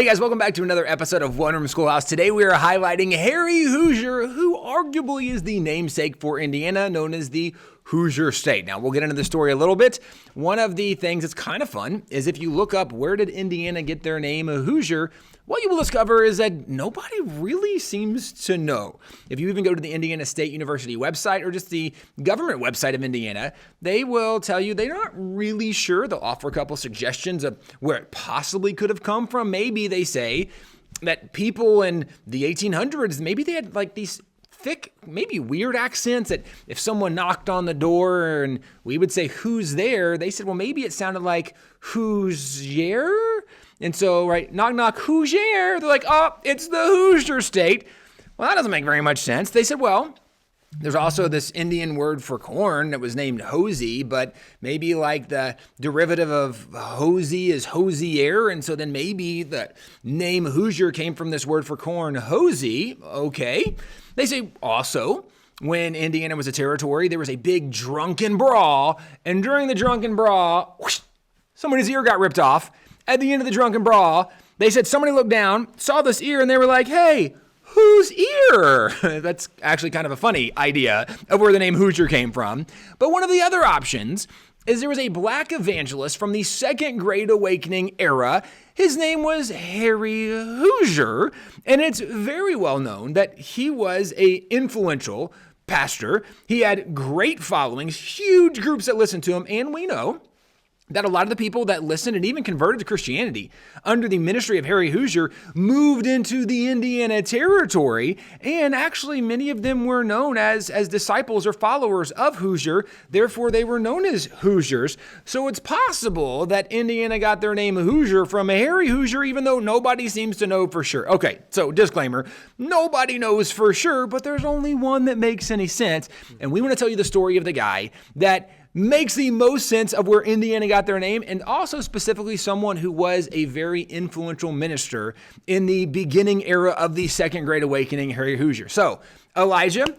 Hey guys, welcome back to another episode of One Room Schoolhouse. Today we are highlighting Harry Hoosier, who arguably is the namesake for Indiana, known as the Hoosier State. Now, we'll get into the story a little bit. One of the things that's kind of fun is if you look up where did Indiana get their name, Hoosier, what you will discover is that nobody really seems to know. If you even go to the Indiana State University website or just the government website of Indiana, they will tell you they're not really sure. They'll offer a couple suggestions of where it possibly could have come from. Maybe they say that people in the 1800s, maybe they had like these thick, maybe weird accents that if someone knocked on the door and we would say, "Who's there?" They said, well, maybe it sounded like Hoosier. And so, right, knock, knock, Hoosier. They're like, oh, it's the Hoosier State. Well, that doesn't make very much sense. They said, well, there's also this Indian word for corn that was named hosey, but maybe like the derivative of hosey is hosier. And so then maybe the name Hoosier came from this word for corn, hosey. Okay. They say also, when Indiana was a territory, there was a big drunken brawl. And during the drunken brawl, whoosh, somebody's ear got ripped off. At the end of the drunken brawl, they said somebody looked down, saw this ear, and they were like, hey, whose ear? That's actually kind of a funny idea of where the name Hoosier came from. But one of the other options is there was a black evangelist from the Second Great Awakening era. His name was Harry Hoosier, and it's very well known that he was an influential pastor. He had great followings, huge groups that listened to him, and we know that a lot of the people that listened and even converted to Christianity under the ministry of Harry Hoosier moved into the Indiana territory, and actually many of them were known as disciples or followers of Hoosier. Therefore, they were known as Hoosiers. So it's possible that Indiana got their name Hoosier from Harry Hoosier, even though nobody seems to know for sure. Okay, so disclaimer, nobody knows for sure, but there's only one that makes any sense. And we want to tell you the story of the guy that makes the most sense of where Indiana got their name, and also specifically someone who was a very influential minister in the beginning era of the Second Great Awakening, Harry Hoosier. So, Elijah,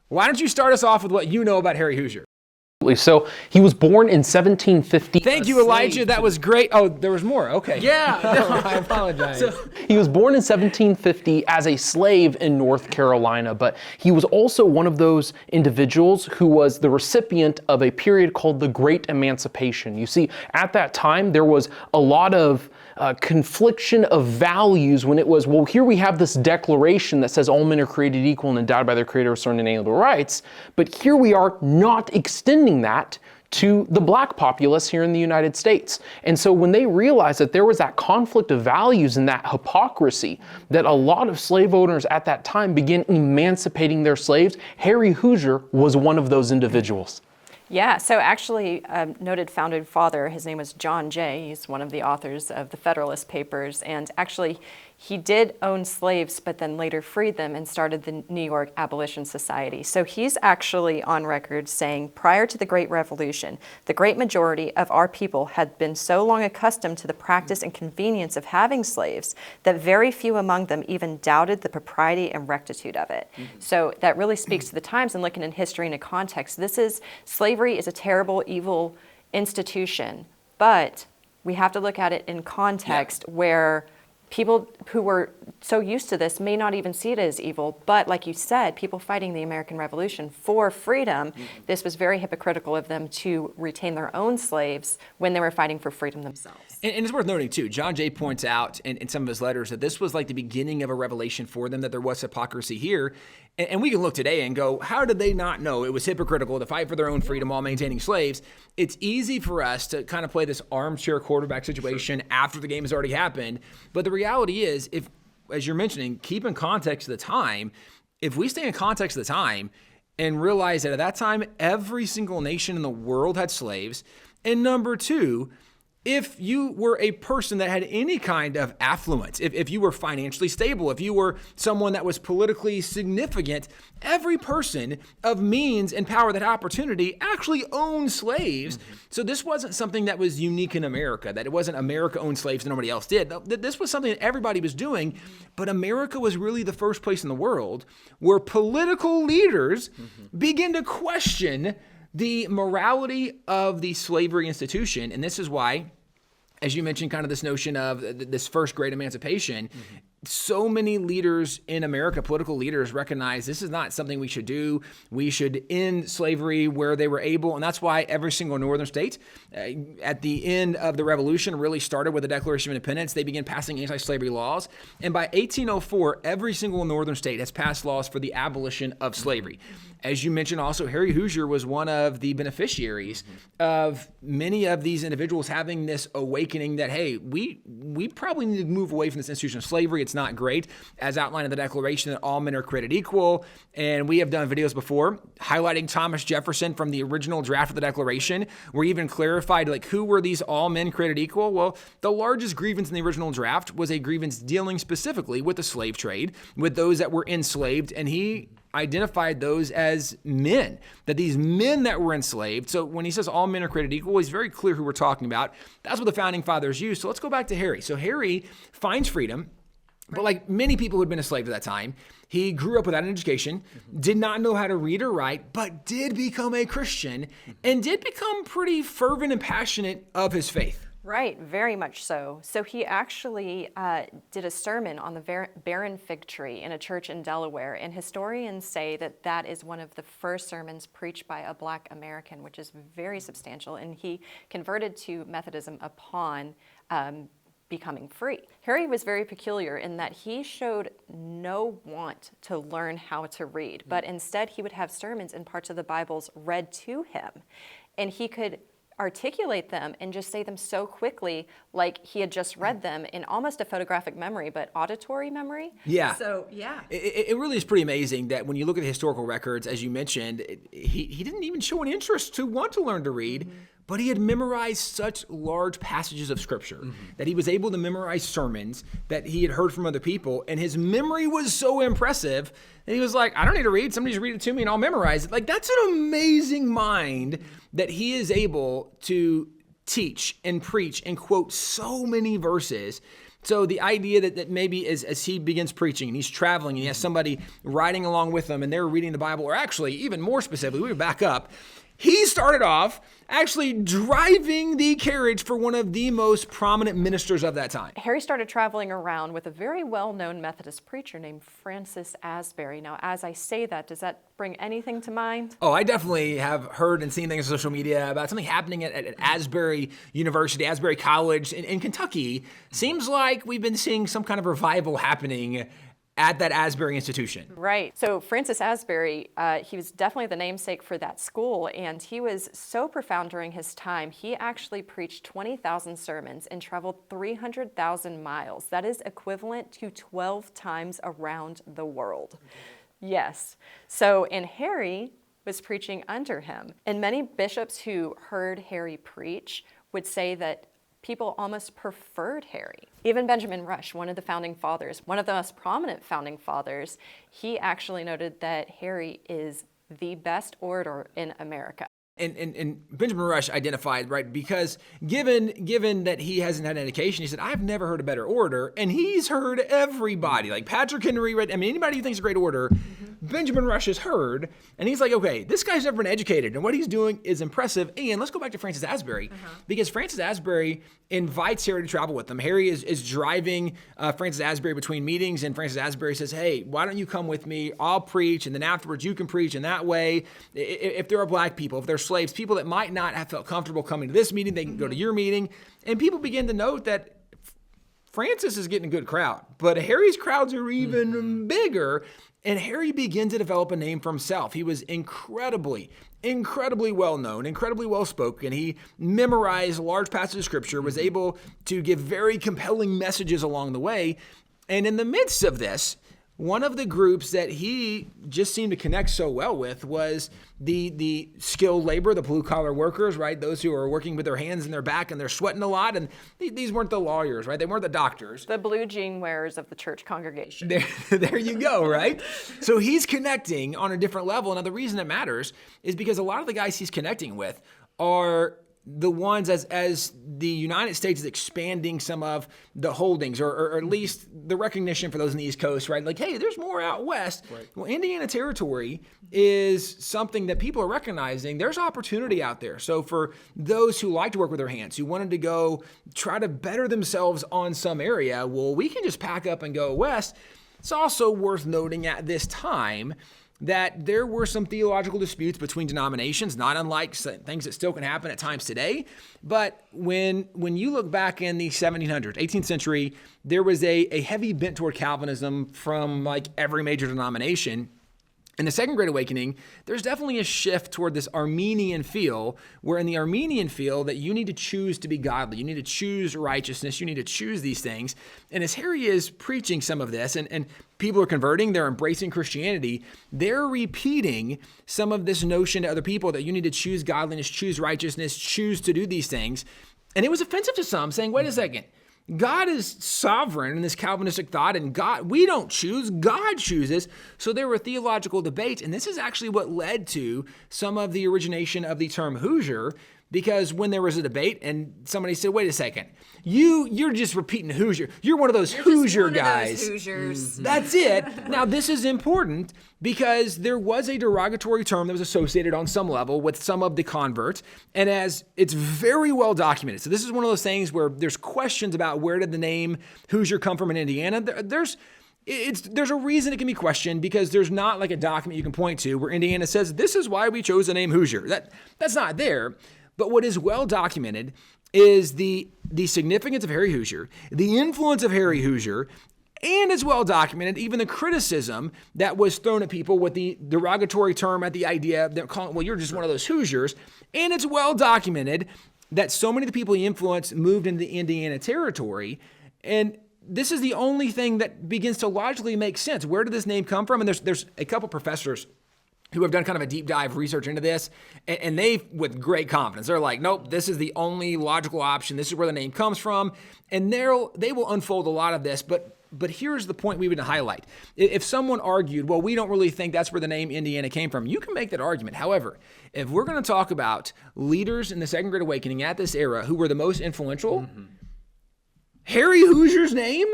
why don't you start us off with what you know about Harry Hoosier? So he was born in 1750. Thank you, Elijah. That was great. Oh, there was more. Okay. Yeah. I apologize. He was born in 1750 as a slave in North Carolina, but he was also one of those individuals who was the recipient of a period called the Great Emancipation. You see, at that time, there was a lot of confliction of values when it was, well, here we have this declaration that says all men are created equal and endowed by their creator with certain inalienable rights, but here we are not extending that to the black populace here in the United States. And so when they realized that there was that conflict of values and that hypocrisy, that a lot of slave owners at that time began emancipating their slaves, Harry Hoosier was one of those individuals. Yeah, so actually, noted founding father, his name was John Jay. He's one of the authors of the Federalist Papers, and actually he did own slaves, but then later freed them and started the New York Abolition Society. So he's actually on record saying, prior to the Great Revolution, the great majority of our people had been so long accustomed to the practice and convenience of having slaves that very few among them even doubted the propriety and rectitude of it. Mm-hmm. So that really speaks to the times, and looking in history and in context, slavery is a terrible, evil institution, but we have to look at it in context where people who were so used to this may not even see it as evil, but like you said, people fighting the American Revolution for freedom, this was very hypocritical of them to retain their own slaves when they were fighting for freedom themselves. And it's worth noting, too, John Jay points out in some of his letters that this was like the beginning of a revelation for them, that there was hypocrisy here. And we can look today and go, how did they not know it was hypocritical to fight for their own freedom while maintaining slaves? It's easy for us to kind of play this armchair quarterback situation after the game has already happened. But the reality is, if, as you're mentioning, keep in context of the time, if we stay in context of the time and realize that at that time, every single nation in the world had slaves, and number two, if you were a person that had any kind of affluence, if you were financially stable, if you were someone that was politically significant, every person of means and power, that opportunity, actually owned slaves. Mm-hmm. So this wasn't something that was unique in America, that it wasn't America owned slaves and nobody else did. This was something that everybody was doing, but America was really the first place in the world where political leaders began to question the morality of the slavery institution. And this is why, as you mentioned, kind of this notion of this first great emancipation, so many leaders in America, political leaders, recognize this is not something we should do. We should end slavery where they were able. And that's why every single northern state at the end of the Revolution really started with the Declaration of Independence. They began passing anti-slavery laws. And by 1804, every single northern state has passed laws for the abolition of slavery. As you mentioned also, Harry Hoosier was one of the beneficiaries of many of these individuals having this awakening that, hey, we probably need to move away from this institution of slavery. It's not great, as outlined in the Declaration that all men are created equal. And we have done videos before highlighting Thomas Jefferson from the original draft of the Declaration, where we even clarified like who were these all men created equal. Well, the largest grievance in the original draft was a grievance dealing specifically with the slave trade, with those that were enslaved, and he identified those as men, that these men that were enslaved. So when he says all men are created equal, he's very clear who we're talking about. That's what the founding fathers used. So let's go back to Harry. So Harry finds freedom. But like many people who had been enslaved at that time, he grew up without an education, did not know how to read or write, but did become a Christian and did become pretty fervent and passionate of his faith. Right, very much so. So he actually did a sermon on the barren fig tree in a church in Delaware, and historians say that that is one of the first sermons preached by a Black American, which is very substantial, and he converted to Methodism upon becoming free. Harry was very peculiar in that he showed no want to learn how to read, but instead he would have sermons and parts of the Bibles read to him, and he could articulate them and just say them so quickly, like he had just read them in almost a photographic memory, but auditory memory. Yeah. So, yeah. It really is pretty amazing that when you look at the historical records, as you mentioned, he didn't even show an interest to want to learn to read, but he had memorized such large passages of Scripture that he was able to memorize sermons that he had heard from other people, and his memory was so impressive that he was like, I don't need to read, somebody just read it to me and I'll memorize it. Like, that's an amazing mind that he is able to teach and preach and quote so many verses. So the idea that maybe as he begins preaching and he's traveling and he has somebody riding along with him and they're reading the Bible, or actually even more specifically, we would back up, he started off actually driving the carriage for one of the most prominent ministers of that time. Harry started traveling around with a very well-known Methodist preacher named Francis Asbury. Now, as I say that, does that bring anything to mind? Oh, I definitely have heard and seen things on social media about something happening at Asbury University, Asbury College in Kentucky. Seems like we've been seeing some kind of revival happening at that Asbury institution. Right. So Francis Asbury, he was definitely the namesake for that school, and he was so profound during his time, he actually preached 20,000 sermons and traveled 300,000 miles. That is equivalent to 12 times around the world. Yes. So, and Harry was preaching under him. And many bishops who heard Harry preach would say that people almost preferred Harry. Even Benjamin Rush, one of the founding fathers, one of the most prominent founding fathers, he actually noted that Harry is the best orator in America. And Benjamin Rush identified, right, because given that he hasn't had an education, he said, I've never heard a better orator, and he's heard everybody. Like Patrick Henry, anybody who thinks a great orator, Benjamin Rush has heard, and he's like, okay, this guy's never been educated, and what he's doing is impressive. And let's go back to Francis Asbury, because Francis Asbury invites Harry to travel with them. Harry is driving Francis Asbury between meetings, and Francis Asbury says, hey, why don't you come with me? I'll preach, and then afterwards you can preach, and that way, if there are Black people, if there are slaves, people that might not have felt comfortable coming to this meeting, they can go to your meeting. And people begin to note that Francis is getting a good crowd, but Harry's crowds are even bigger. And Harry began to develop a name for himself. He was incredibly well known, incredibly well spoken. He memorized large passages of Scripture, was able to give very compelling messages along the way. And in the midst of this, one of the groups that he just seemed to connect so well with was the skilled labor, the blue-collar workers, right? Those who are working with their hands and their back and they're sweating a lot. And these weren't the lawyers, right? They weren't the doctors. The blue jean wearers of the church congregation. There you go, right? So he's connecting on a different level. Now, the reason it matters is because a lot of the guys he's connecting with are the ones as the United States is expanding some of the holdings, or at least the recognition for those in the East Coast, right? Like, hey, there's more out west. Right. Well, Indiana Territory is something that people are recognizing. There's opportunity out there. So for those who like to work with their hands, who wanted to go try to better themselves on some area, well, we can just pack up and go west. It's also worth noting at this time that there were some theological disputes between denominations, not unlike things that still can happen at times today. But when you look back in the 1700s, 18th century, there was a heavy bent toward Calvinism from like every major denomination. In the Second Great Awakening, there's definitely a shift toward this Armenian feel, where in the Armenian feel that you need to choose to be godly, you need to choose righteousness, you need to choose these things. And as Harry is preaching some of this, and people are converting, they're embracing Christianity, they're repeating some of this notion to other people that you need to choose godliness, choose righteousness, choose to do these things. And it was offensive to some, saying, wait a second, God is sovereign in this Calvinistic thought, and we don't choose, God chooses. So there were theological debates, and this is actually what led to some of the origination of the term Hoosier, because when there was a debate and somebody said, wait a second, you're just repeating Hoosier. You're one of those Hoosier guys. Those Hoosiers. That's it. Now, this is important because there was a derogatory term that was associated on some level with some of the converts, and as it's very well documented. So this is one of those things where there's questions about where did the name Hoosier come from in Indiana. There's a reason it can be questioned, because there's not like a document you can point to where Indiana says, this is why we chose the name Hoosier. That's not there. But what is well documented is the significance of Harry Hoosier, the influence of Harry Hoosier, and it's well documented even the criticism that was thrown at people with the derogatory term at the idea that calling, well, you're just one of those Hoosiers. And it's well documented that so many of the people he influenced moved into the Indiana Territory. And this is the only thing that begins to logically make sense. Where did this name come from? And there's a couple professors who have done kind of a deep dive research into this, and they, with great confidence, they're like, nope, this is the only logical option. This is where the name comes from. And they will unfold a lot of this, but here's the point we would highlight. If someone argued, well, we don't really think that's where the name Indiana came from, you can make that argument. However, if we're going to talk about leaders in the Second Great Awakening at this era who were the most influential, Harry Hoosier's name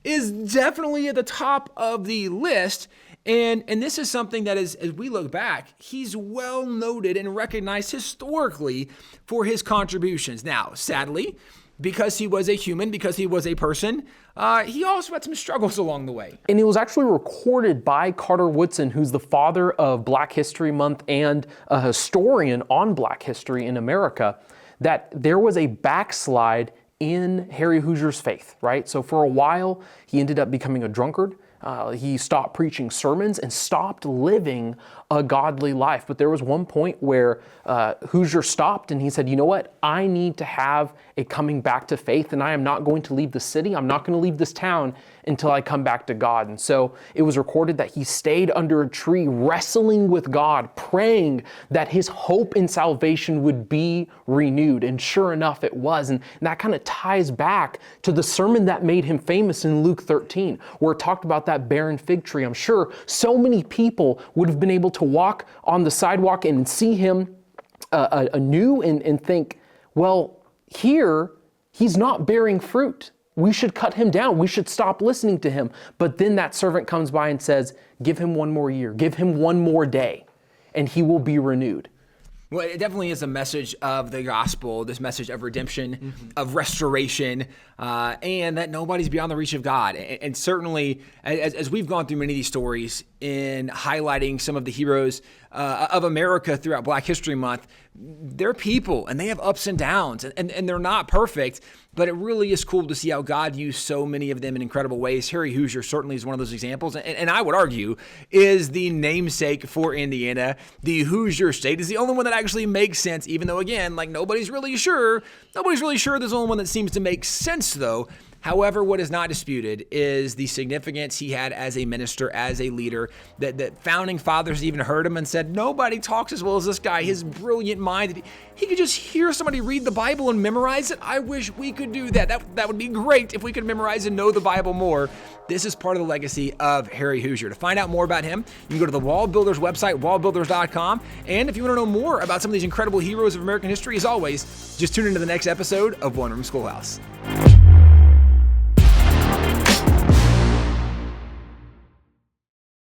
is definitely at the top of the list. And this is something that as we look back, he's well noted and recognized historically for his contributions. Now, sadly, because he was a human, because he was a person, he also had some struggles along the way. And it was actually recorded by Carter Woodson, who's the father of Black History Month and a historian on Black history in America, that there was a backslide in Harry Hoosier's faith, right? So for a while, he ended up becoming a drunkard. He stopped preaching sermons and stopped living a godly life. But there was one point where Hoosier stopped and he said, you know what? I need to have a coming back to faith, and I am not going to leave the city. I'm not going to leave this town until I come back to God. And so it was recorded that he stayed under a tree wrestling with God, praying that his hope in salvation would be renewed. And sure enough, it was. And that kind of ties back to the sermon that made him famous in Luke 13, where it talked about that barren fig tree. I'm sure so many people would have been able to walk on the sidewalk and see him anew and think, well, here he's not bearing fruit. We should cut him down. We should stop listening to him. But then that servant comes by and says, give him one more year, give him one more day, and he will be renewed. Well, it definitely is a message of the gospel, this message of redemption, of restoration, and that nobody's beyond the reach of God. And certainly, as we've gone through many of these stories in highlighting some of the heroes of America throughout Black History Month, they're people and they have ups and downs, and they're not perfect, but it really is cool to see how God used so many of them in incredible ways. Harry Hoosier certainly is one of those examples, and I would argue is the namesake for Indiana. The Hoosier State is the only one that actually makes sense, even though, again, like nobody's really sure. There's the only one that seems to make sense, though. However, what is not disputed is the significance he had as a minister, as a leader, that founding fathers even heard him and said, nobody talks as well as this guy. His brilliant mind, he could just hear somebody read the Bible and memorize it. I wish we could do that. That would be great if we could memorize and know the Bible more. This is part of the legacy of Harry Hoosier. To find out more about him, you can go to the WallBuilders website, wallbuilders.com. And if you want to know more about some of these incredible heroes of American history, as always, just tune into the next episode of One Room Schoolhouse.